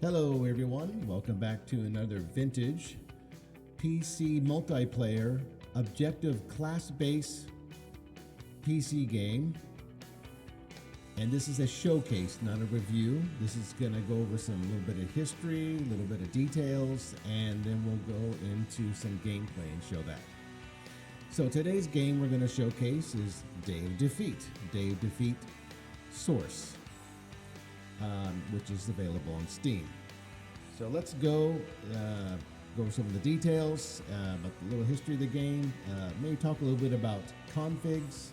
Hello everyone, welcome back to another vintage PC multiplayer objective class-based PC game. And this is a showcase, not a review. This is going to go over some little bit of history, a little bit of details, and then we'll go into some gameplay and show that. So today's game we're going to showcase is Day of Defeat. Day of Defeat Source, which is available on Steam. So let's go over some of the details, about the little history of the game, maybe talk a little bit about configs,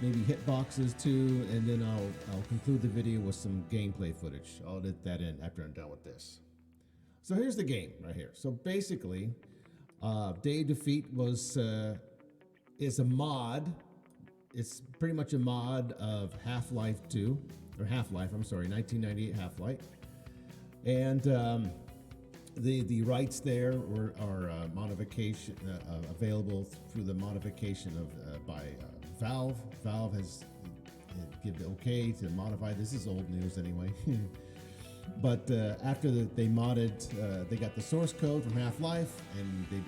maybe hitboxes too, and then I'll conclude the video with some gameplay footage. I'll edit that in after I'm done with this. So here's the game right here. So basically, Day of Defeat is a mod. It's pretty much a mod of Half-Life 2, or Half-Life, I'm sorry, 1998 Half-Life. And the rights there are modification available through the modification of by Valve. Valve has given the okay to modify. This is old news anyway. But after they modded, they got the source code from Half-Life, and they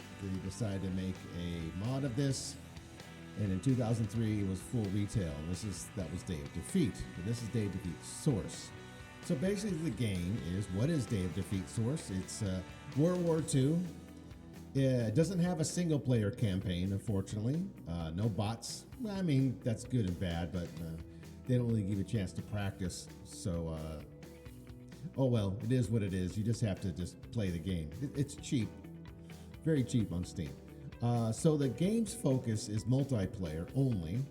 decided to make a mod of this. And in 2003, it was full retail. That was Day of Defeat. But this is Day of Defeat Source. So basically, the game is, what is Day of Defeat Source? It's World War II. It doesn't have a single-player campaign, unfortunately. No bots. Well, I mean, that's good and bad, but they don't really give you a chance to practice. So, oh well, it is what it is. You just have to just play the game. It's cheap, very cheap on Steam. So the game's focus is multiplayer only.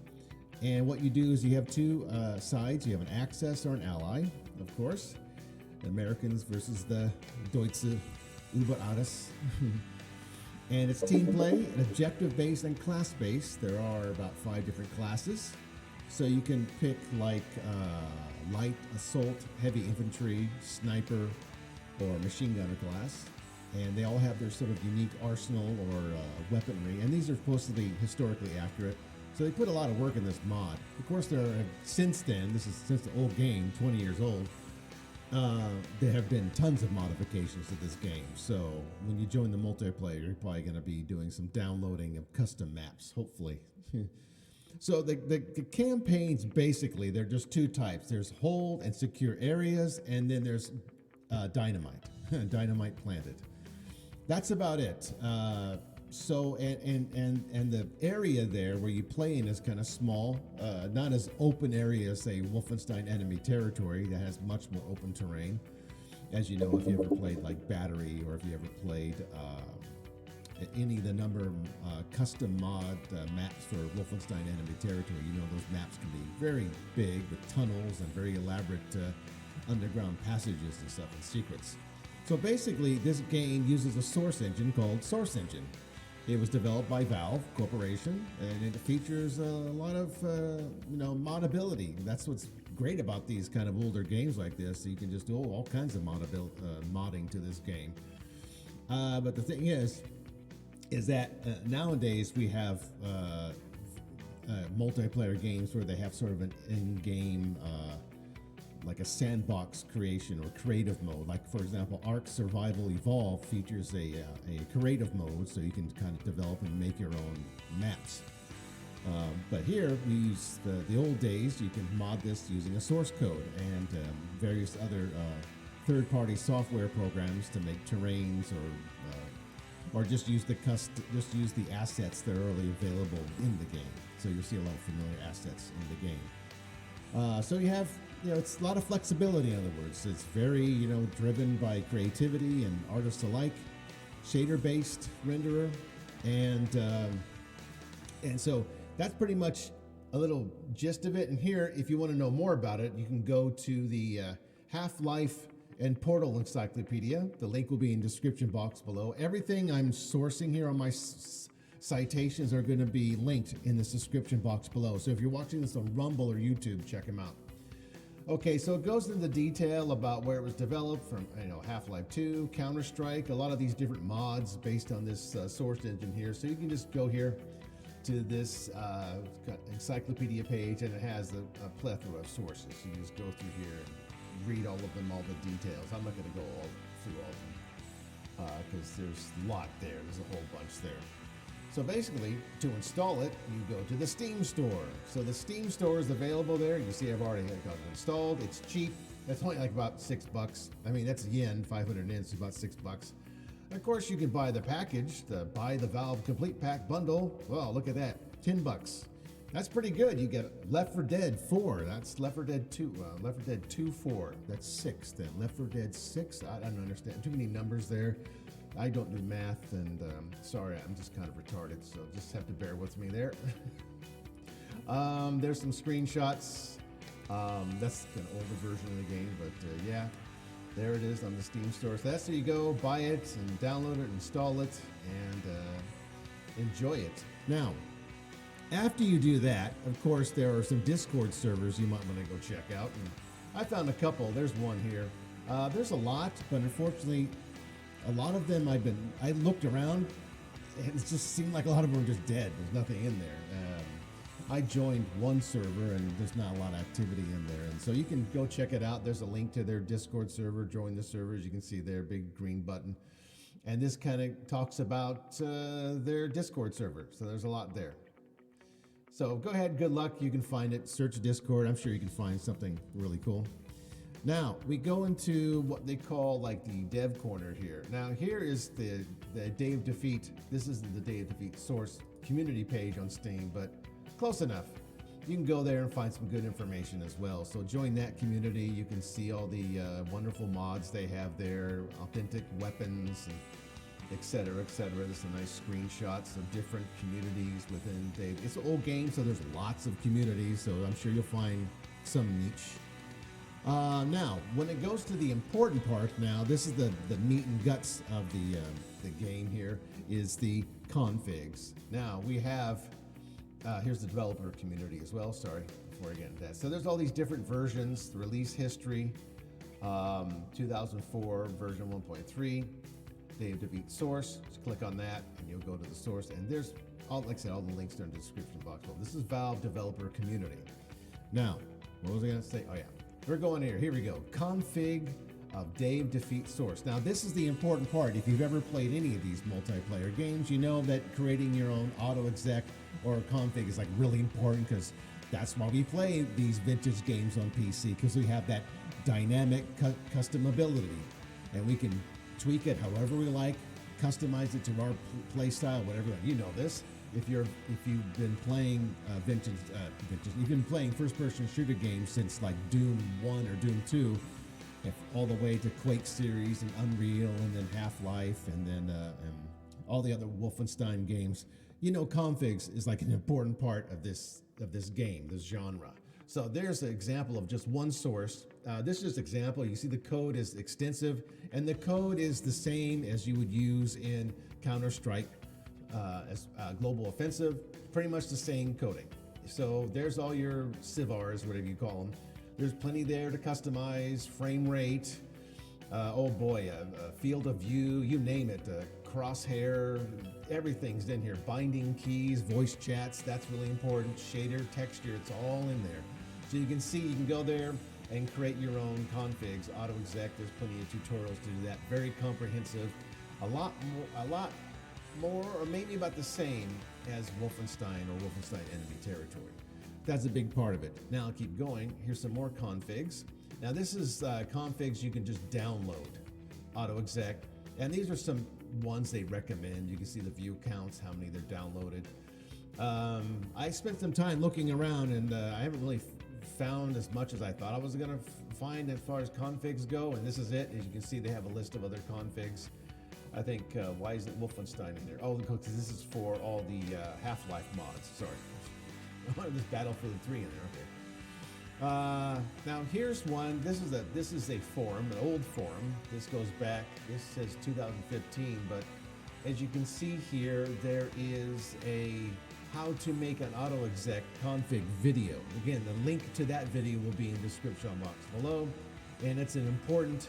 And what you do is you have two sides. You have an Axis or an ally, of course. The Americans versus the Deutsche über alles. And it's team play, and objective-based and class-based. There are about 5 different classes. So you can pick like light assault, heavy infantry, sniper, or machine gunner class. And they all have their sort of unique arsenal or weaponry. And these are supposed to be historically accurate. So they put a lot of work in this mod. Of course, since then, this is since the old game, 20 years old, there have been tons of modifications to this game. So when you join the multiplayer, you're probably going to be doing some downloading of custom maps, hopefully. So the campaigns, basically, they're just 2 types. There's hold and secure areas, and then there's dynamite, dynamite planted. That's about it. So and the area there where you play in is kind of small, not as open area as, say, Wolfenstein Enemy Territory that has much more open terrain. As you know, if you ever played like Battery, or if you ever played any of the number of custom mod maps for Wolfenstein Enemy Territory, you know those maps can be very big with tunnels and very elaborate underground passages and stuff and secrets. So basically, this game uses a source engine called Source Engine. It was developed by Valve Corporation, and it features a lot of, modability. That's what's great about these kind of older games like this. You can just do all kinds of modding to this game. But the thing is that nowadays we have multiplayer games where they have sort of an in-game like a sandbox creation or creative mode. Like, for example, Ark Survival Evolved features a creative mode, so you can kind of develop and make your own maps. But here we use the old days. You can mod this using a source code and various other third-party software programs to make terrains, or just use the assets that are already available in the game. So you'll see a lot of familiar assets in the game. So you have, it's a lot of flexibility, in other words. It's very, driven by creativity and artists alike, shader-based renderer, and so that's pretty much a little gist of it. And here, if you want to know more about it, you can go to the Half-Life and Portal Encyclopedia. The link will be in the description box below. Everything I'm sourcing here on my citations are going to be linked in the description box below. So if you're watching this on Rumble or YouTube, check them out. Okay, so it goes into detail about where it was developed from, Half-Life 2, Counter-Strike, a lot of these different mods based on this source engine here. So you can just go here to this encyclopedia page, and it has a plethora of sources. You just go through here read all of them, all the details. I'm not going to go all through all of them because there's a lot there. There's a whole bunch there. So basically, to install it, you go to the Steam store. So the Steam store is available there. You see I've already got it installed. It's cheap. That's only like about $6. I mean, that's yen, 500 yen, so about $6. Of course, you can buy the package, buy the Valve Complete Pack bundle. Well, look at that, $10. That's pretty good. You get Left 4 Dead 4. That's Left 4 Dead 2. Left 4 Dead 2, 4. That's 6 then. Left 4 Dead 6. I don't understand. Too many numbers there. I don't do math, and sorry, I'm just kind of retarded, so just have to bear with me there. There's some screenshots. That's an older version of the game, but yeah, there it is on the Steam store. So that's where you go, buy it, and download it, install it, and enjoy it. Now, after you do that, of course, there are some Discord servers you might want to go check out. And I found a couple. There's one here. There's a lot, but unfortunately, a lot of them I looked around, and it just seemed like a lot of them were just dead. There's nothing in there. I joined one server, and there's not a lot of activity in there. And so you can go check it out. There's a link to their Discord server. Join the server, as you can see there, big green button. And this kind of talks about their Discord server. So there's a lot there. So go ahead, good luck. You can find it. Search Discord. I'm sure you can find something really cool. Now, we go into what they call like the dev corner here. Now, here is the Day of Defeat. This is the Day of Defeat source community page on Steam, but close enough. You can go there and find some good information as well. So join that community. You can see all the wonderful mods they have there, authentic weapons, and et cetera, et cetera. There's some nice screenshots of different communities within Dave. It's an old game, so there's lots of communities, so I'm sure you'll find some niche. Now, when it goes to the important part, now this is the meat and guts of the game here, is the configs. Now, we have, here's the developer community as well, sorry, before I get into that. So there's all these different versions, the release history, 2004 version 1.3, Day of Defeat source. Just click on that and you'll go to the source, and there's all, like I said, all the links are in the description box. Well, this is Valve developer community. Now, what was I gonna say? Oh yeah, we're going here. Here we go. Config of Day of Defeat source. Now, this is the important part. If you've ever played any of these multiplayer games, you know that creating your own auto exec or config is like really important, because that's why we play these vintage games on PC, because we have that dynamic custom ability, and we can tweak it however we like, customize it to our play style, whatever. You know this. If you've been playing you've been playing first-person shooter games since like Doom 1 or Doom 2, all the way to Quake series and Unreal, and then Half-Life, and then all the other Wolfenstein games, you know, configs is like an important part of this game, this genre. So there's an example of just one source. This is just an example. You see the code is extensive, and the code is the same as you would use in Counter-Strike as Global Offensive, pretty much the same coding. So there's all your CIVARs, whatever you call them. There's plenty there to customize, frame rate, oh boy, field of view, you name it, crosshair, everything's in here. Binding keys, voice chats, that's really important. Shader, texture, it's all in there. So you can see, you can go there and create your own configs, auto exec. There's plenty of tutorials to do that. Very comprehensive. A lot more, or maybe about the same as Wolfenstein or Wolfenstein Enemy Territory. That's a big part of it. Now I'll keep going. Here's some more configs. Now this is configs you can just download, auto exec, and these are some ones they recommend. You can see the view counts, how many they're downloaded. I spent some time looking around, and I haven't really found as much as I thought I was gonna find as far as configs go, and this is it. As you can see, they have a list of other configs. I think, why isn't Wolfenstein in there? Oh, because this is for all the Half-Life mods, sorry. There's Battlefield 3 in there, okay. Now here's one. This is a forum, an old forum. This goes back, this says 2015, but as you can see here, there is a how to make an auto exec config video. Again, the link to that video will be in the description box below, and it's an important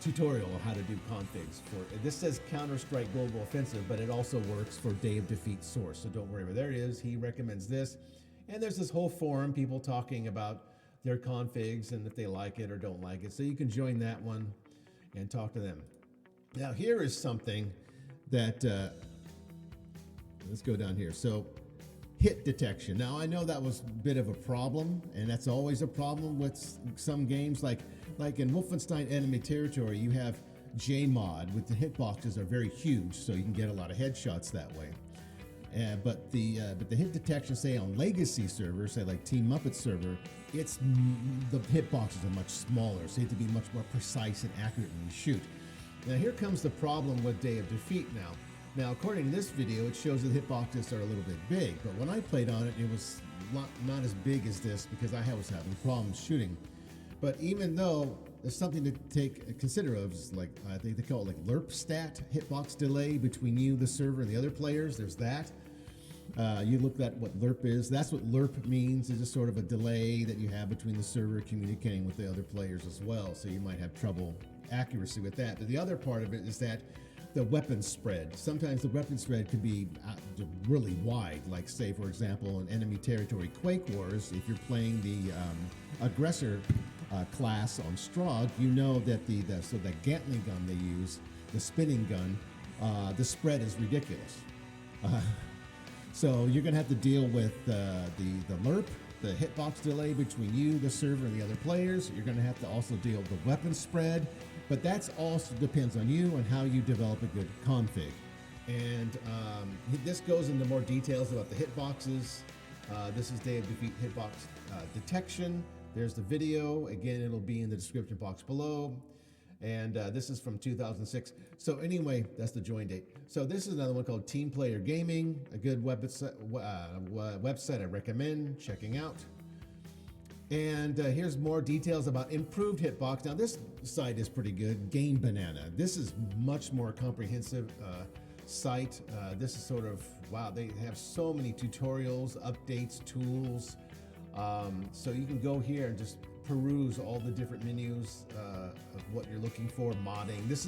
tutorial on how to do configs for. This says Counter-Strike Global Offensive, but it also works for Day of Defeat source, so don't worry about it. There it is. He recommends this, and there's this whole forum, people talking about their configs and if they like it or don't like it. So you can join that one and talk to them. Now here is something that, let's go down here. So hit detection. Now I know that was a bit of a problem, and that's always a problem with some games, like in Wolfenstein Enemy Territory, you have JMod, with the hitboxes are very huge, so you can get a lot of headshots that way. But the hit detection, say on legacy servers, say like Team Muppet server, the hitboxes are much smaller, so you have to be much more precise and accurate when you shoot. Now here comes the problem with Day of Defeat now. Now according to this video, it shows that hitboxes are a little bit big, but when I played on it, it was not as big as this because I was having problems shooting. But even though there's something to consider of, like I think they call it like LERP stat, hitbox delay between you, the server, and the other players. There's that. You look at what LERP is. That's what LERP means, is just sort of a delay that you have between the server communicating with the other players as well. So you might have trouble accuracy with that. But the other part of it is that the weapon spread. Sometimes the weapon spread could be really wide. Like say, for example, in Enemy Territory Quake Wars, if you're playing the aggressor class on Strogg, you know that so that Gatling gun they use, the spinning gun, the spread is ridiculous. So you're going to have to deal with the LERP, the hitbox delay between you, the server, and the other players. You're going to have to also deal with the weapon spread, but that's also depends on you and how you develop a good config. And this goes into more details about the hitboxes. This is Day of Defeat hitbox detection. There's the video. Again, it'll be in the description box below. And this is from 2006. So anyway, that's the join date. So this is another one called Team Player Gaming, a good website I recommend checking out. And here's more details about improved hitbox. Now this site is pretty good, Game Banana. This is much more comprehensive site. This is sort of, wow, they have so many tutorials, updates, tools. So you can go here and just peruse all the different menus of what you're looking for. Modding. This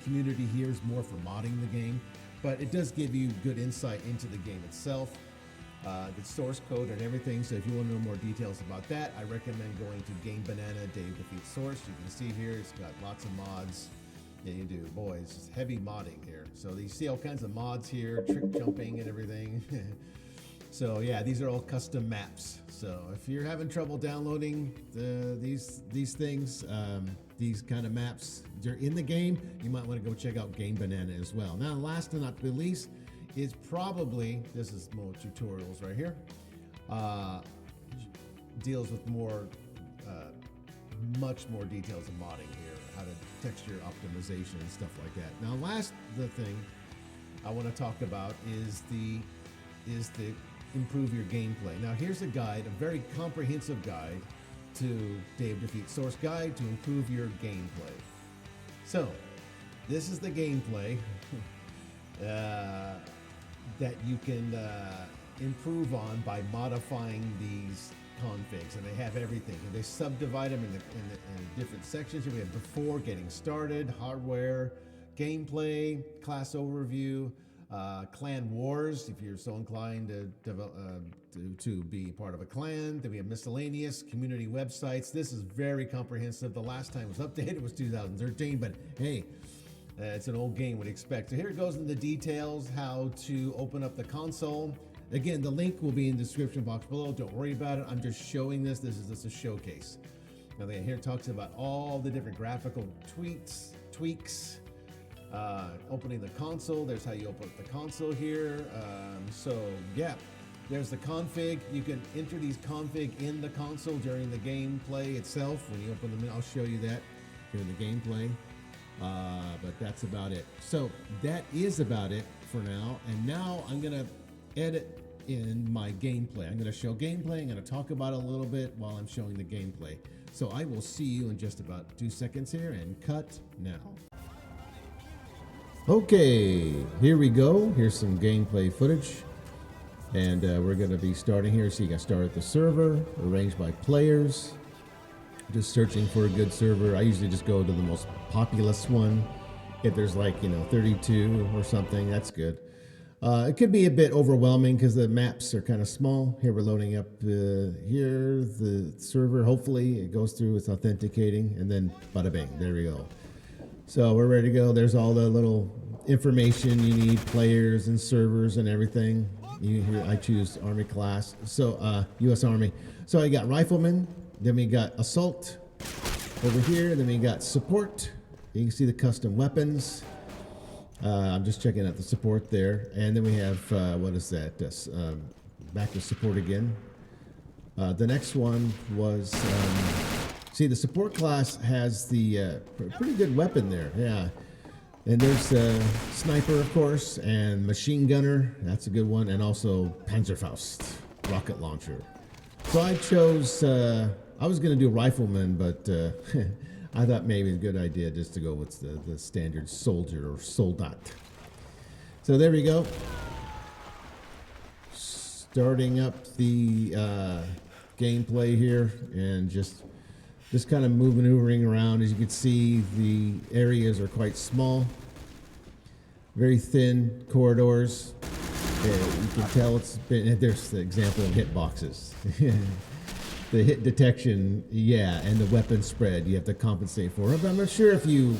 community here is more for modding the game, but it does give you good insight into the game itself, the source code and everything. So if you want to know more details about that, I recommend going to Game Banana Day of Defeat source. You can see here it's got lots of mods. Yeah, you do. Boy, it's heavy modding here. So you see all kinds of mods here, trick jumping and everything. So yeah, these are all custom maps. So if you're having trouble downloading these things, these kind of maps, they're in the game, you might want to go check out Game Banana as well. Now, last but not least, is probably, this is more tutorials right here, deals with more, much more details of modding here, how to texture optimization and stuff like that. Now, the thing I want to talk about is the improve your gameplay. Now here's a guide, a very comprehensive guide to Day of Defeat source guide to improve your gameplay. So this is the gameplay that you can improve on by modifying these configs, and they have everything. And they subdivide them in different sections. Here we have before, getting started, hardware, gameplay, class overview, clan wars, if you're so inclined to be part of a clan. Then we have miscellaneous, community websites. This is very comprehensive. The last time it was updated was 2013, but hey, it's an old game, would expect. So here it goes into the details, how to open up the console. Again, the link will be in the description box below. Don't worry about it. I'm just showing this. This is just a showcase. Now here it talks about all the different graphical tweaks. Opening the console, there's how you open up the console here. So yeah, there's the config. You can enter these config in the console during the gameplay itself. When you open them in, I'll show you that during the gameplay. But that's about it. So that is about it for now. And now I'm gonna edit in my gameplay. I'm gonna show gameplay. I'm gonna talk about it a little bit while I'm showing the gameplay. So I will see you in just about 2 seconds here, and cut now. Okay, here we go. Here's some gameplay footage. And we're going to be starting here. So you got to start at the server, arranged by players. Just searching for a good server. I usually just go to the most populous one. If there's like, 32 or something, that's good. It could be a bit overwhelming because the maps are kind of small. Here we're loading up here the server. Hopefully it goes through, it's authenticating, and then bada bing, there we go. So we're ready to go. There's all the little information you need, players and servers and everything. Here I choose Army class, so U.S. Army. So I got Rifleman, then we got Assault over here, then we got Support. You can see the custom weapons. I'm just checking out the support there. And then we have, what is that? Back to support again. The next one was, see, the support class has the pretty good weapon there. Yeah. And there's Sniper, of course, and Machine Gunner. That's a good one. And also Panzerfaust, rocket launcher. So I chose, I was going to do Rifleman, but I thought maybe a good idea just to go with the standard soldier or soldat. So there we go. Starting up the gameplay here and just kind of maneuvering around. As you can see, the areas are quite small. Very thin corridors. You can tell it's been, there's the example of hitboxes. The hit detection, yeah, and the weapon spread you have to compensate for it. But I'm not sure if you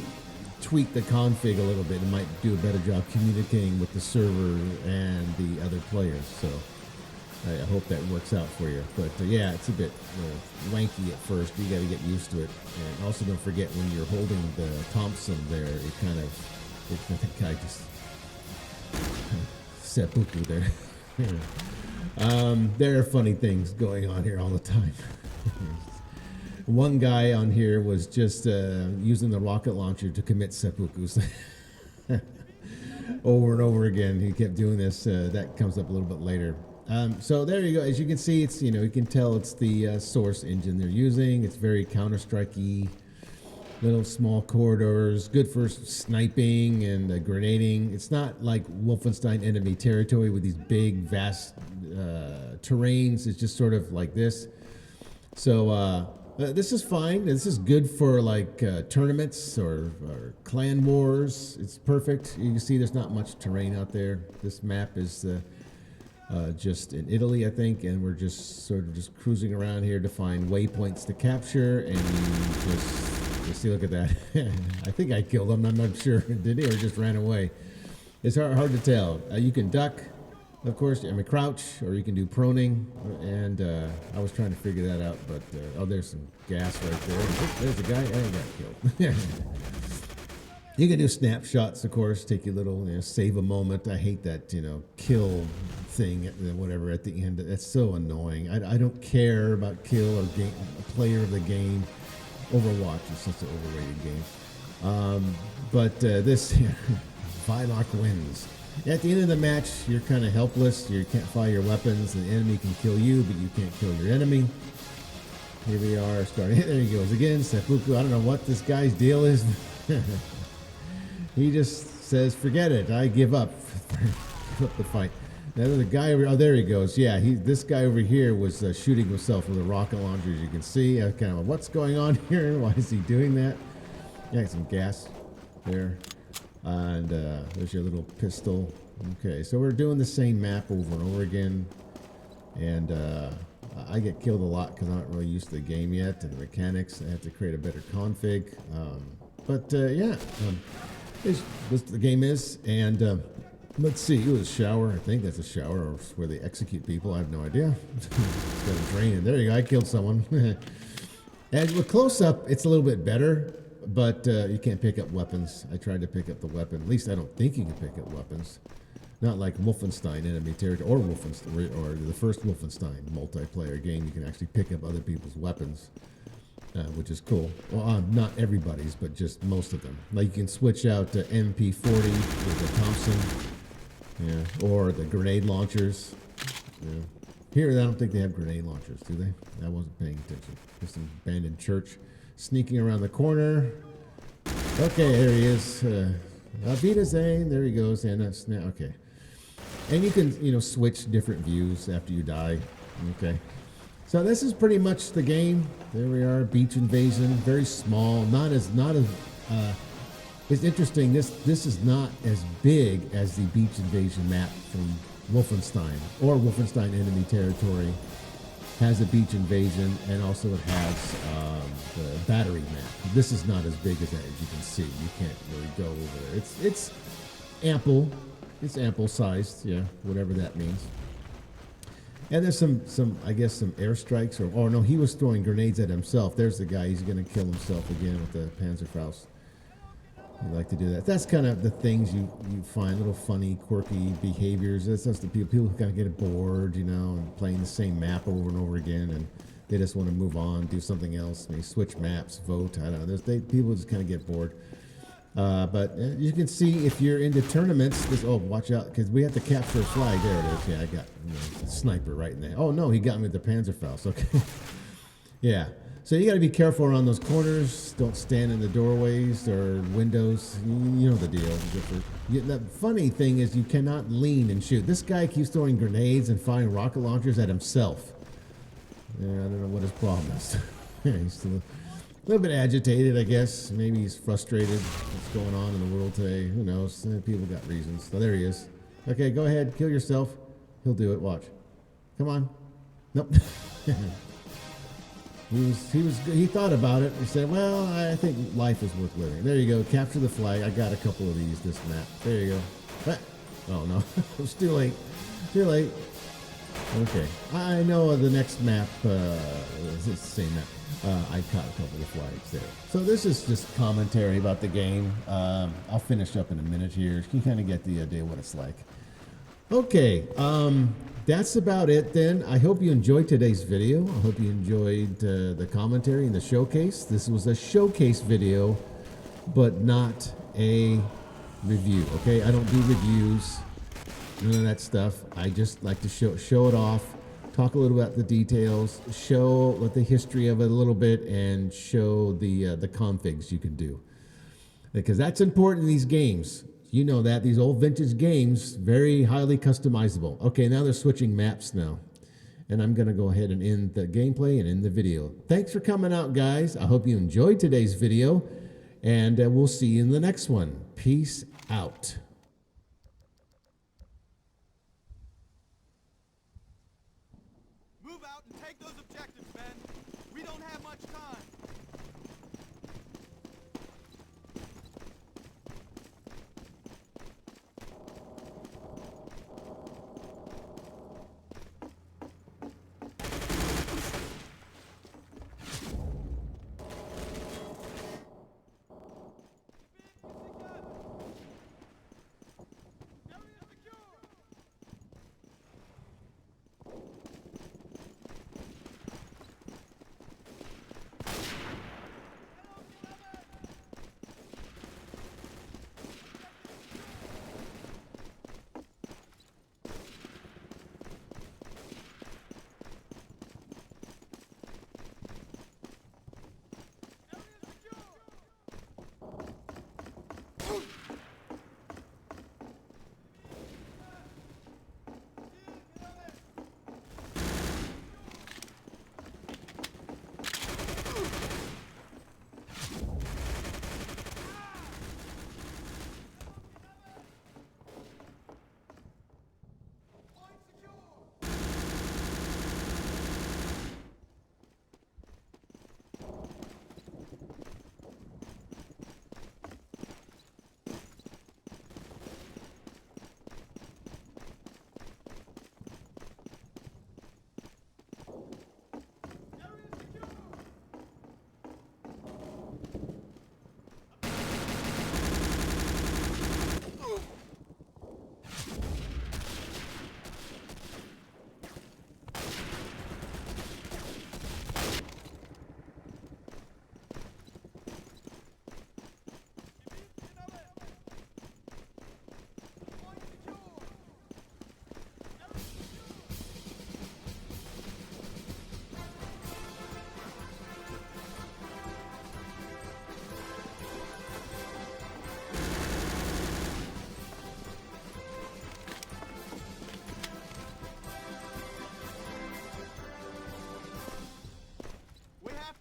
tweak the config a little bit, it might do a better job communicating with the server and the other players. So I hope that works out for you. But yeah, it's a bit wanky at first. You got to get used to it. And also don't forget when you're holding the Thompson there, it kind of, that guy just seppuku there. There are funny things going on here all the time. One guy on here was just using the rocket launcher to commit seppukus over and over again. He kept doing this. That comes up a little bit later. So there you go. As you can see, it's, you can tell it's the source engine they're using. It's very Counter-Strike-y. Little small corridors, good for sniping and grenading. It's not like Wolfenstein Enemy Territory with these big, vast terrains. It's just sort of like this. So this is fine. This is good for like tournaments or clan wars. It's perfect. You can see there's not much terrain out there. This map is just in Italy, I think, and we're just sort of just cruising around here to find waypoints to capture, and you see, look at that. I think I killed him. I'm not sure. Did he or just ran away? It's hard to tell. You can duck, of course. I mean, crouch, or you can do proning. And I was trying to figure that out, but oh, there's some gas right there. There's a guy. I got killed. You can do snapshots, of course. Take your little, save a moment. I hate that, kill thing, whatever at the end. That's so annoying. I don't care about kill or game, player of the game. Overwatch is such an overrated game. But this, Viloc wins. At the end of the match, you're kind of helpless. You can't fire your weapons. The enemy can kill you, but you can't kill your enemy. Here we are starting. There he goes again. Seppuku. I don't know what this guy's deal is. He just says, forget it. I give up. Give up the fight. Now the guy over, oh, there he goes. Yeah, this guy over here was shooting himself with a rocket launcher, as you can see. I kind of, what's going on here? Why is he doing that? Yeah, some gas there. And there's your little pistol. Okay, so we're doing the same map over and over again. And I get killed a lot because I'm not really used to the game yet and the mechanics. I have to create a better config. This the game is. And let's see, it was a shower. I think that's a shower, or where they execute people. I have no idea. It's got a drain in. There you go. I killed someone. And with close up, it's a little bit better, but you can't pick up weapons. I tried to pick up the weapon. At least I don't think you can pick up weapons. Not like Wolfenstein Enemy Territory or Wolfenstein, or the first Wolfenstein multiplayer game. You can actually pick up other people's weapons, which is cool. Well, not everybody's, but just most of them. Like you can switch out to MP40 with the Thompson. Yeah, or the grenade launchers. Yeah. Here, I don't think they have grenade launchers, do they? I wasn't paying attention. There's some abandoned church sneaking around the corner. Okay, there he is. Avita Zane, there he goes. And that's now okay. And you can, switch different views after you die. Okay. So this is pretty much the game. There we are, beach invasion, very small, not as It's interesting. This is not as big as the beach invasion map from Wolfenstein or Wolfenstein Enemy Territory. Has a beach invasion, and also it has the battery map. This is not as big as that, as you can see. You can't really go over there. It's ample. It's ample sized, yeah, whatever that means. And there's some I guess some airstrikes, or oh no, he was throwing grenades at himself. There's the guy. He's gonna kill himself again with the Panzerfaust. You like to do that. That's kind of the things you find, little funny, quirky behaviors. That's the people who kind of get bored, you know, and playing the same map over and over again, and they just want to move on, do something else, maybe switch maps, vote. I don't know. People just kind of get bored. But you can see if you're into tournaments, watch out, because we have to capture a flag. There it is. Yeah, I got a sniper right in there. Oh, no, he got me with the Panzerfaust. Okay. Yeah. So you got to be careful around those corners. Don't stand in the doorways or windows. You know the deal. The funny thing is you cannot lean and shoot. This guy keeps throwing grenades and firing rocket launchers at himself. Yeah, I don't know what his problem is. He's still a little bit agitated, I guess. Maybe he's frustrated. What's going on in the world today? Who knows? People got reasons. So there he is. Okay, go ahead. Kill yourself. He'll do it. Watch. Come on. Nope. He thought about it. He said, well, I think life is worth living. There you go. Capture the flag. I got a couple of these, this map. There you go. What? Oh, no. It's too late. Too late. Okay. I know the next map, it's the same map. I caught a couple of flags there. So this is just commentary about the game. I'll finish up in a minute here. You can kind of get the idea what it's like. Okay, that's about it then. I hope you enjoyed today's video. I hope you enjoyed the commentary and the showcase. This was a showcase video, but not a review, okay? I don't do reviews, none of that stuff. I just like to show it off, talk a little about the details, show what the history of it a little bit, and show the configs you can do. Because that's important in these games. You know that. These old vintage games, very highly customizable. Okay, now they're switching maps now. And I'm going to go ahead and end the gameplay and end the video. Thanks for coming out, guys. I hope you enjoyed today's video. And we'll see you in the next one. Peace out. Move out and take those objectives, men. We don't have much time.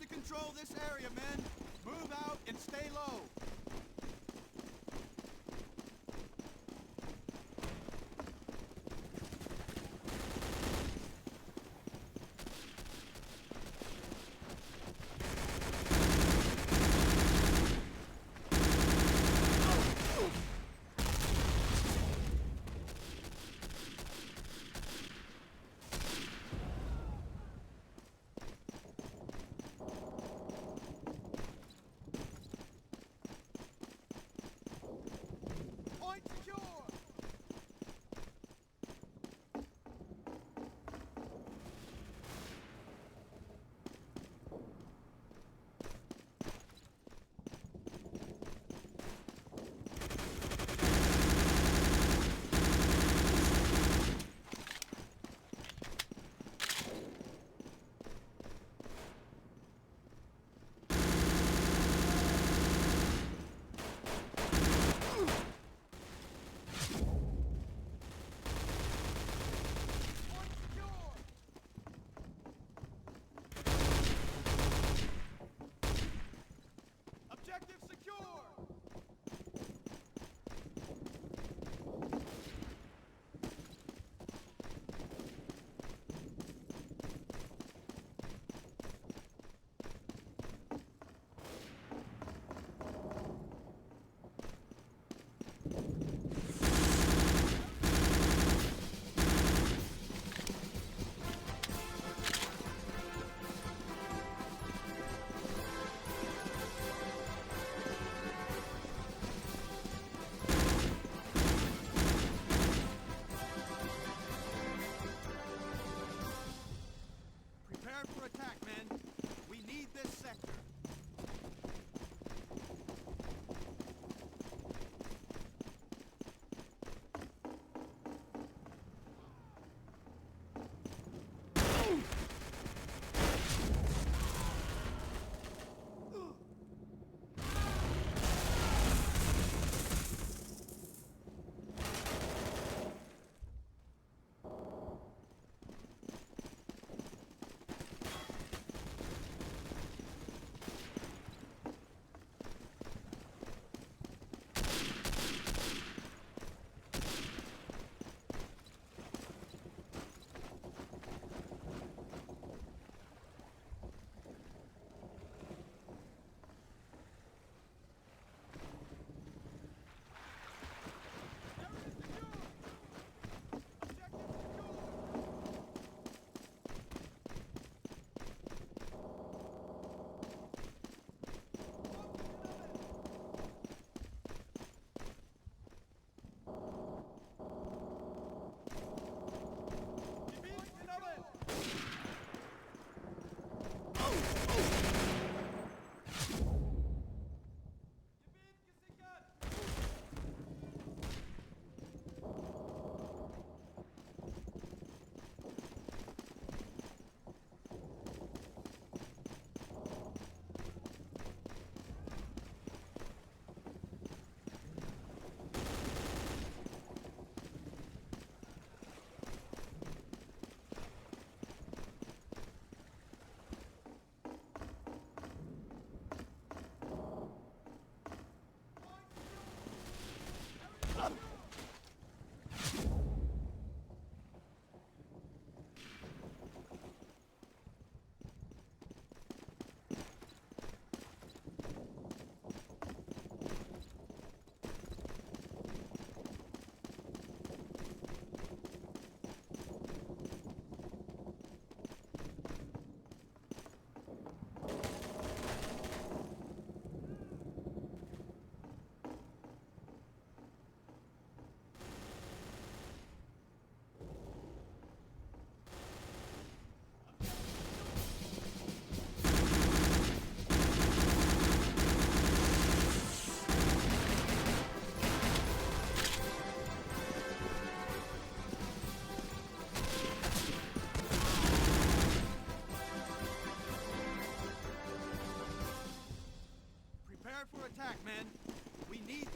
Control this area, men. Move out and stay low.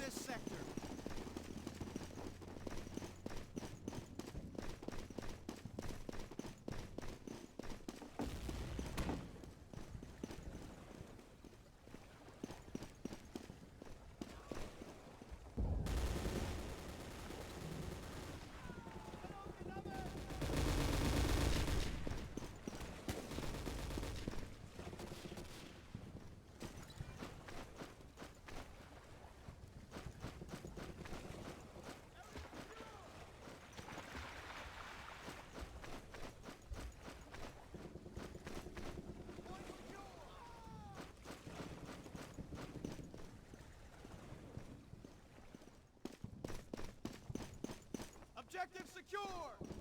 this sector. Objective secure!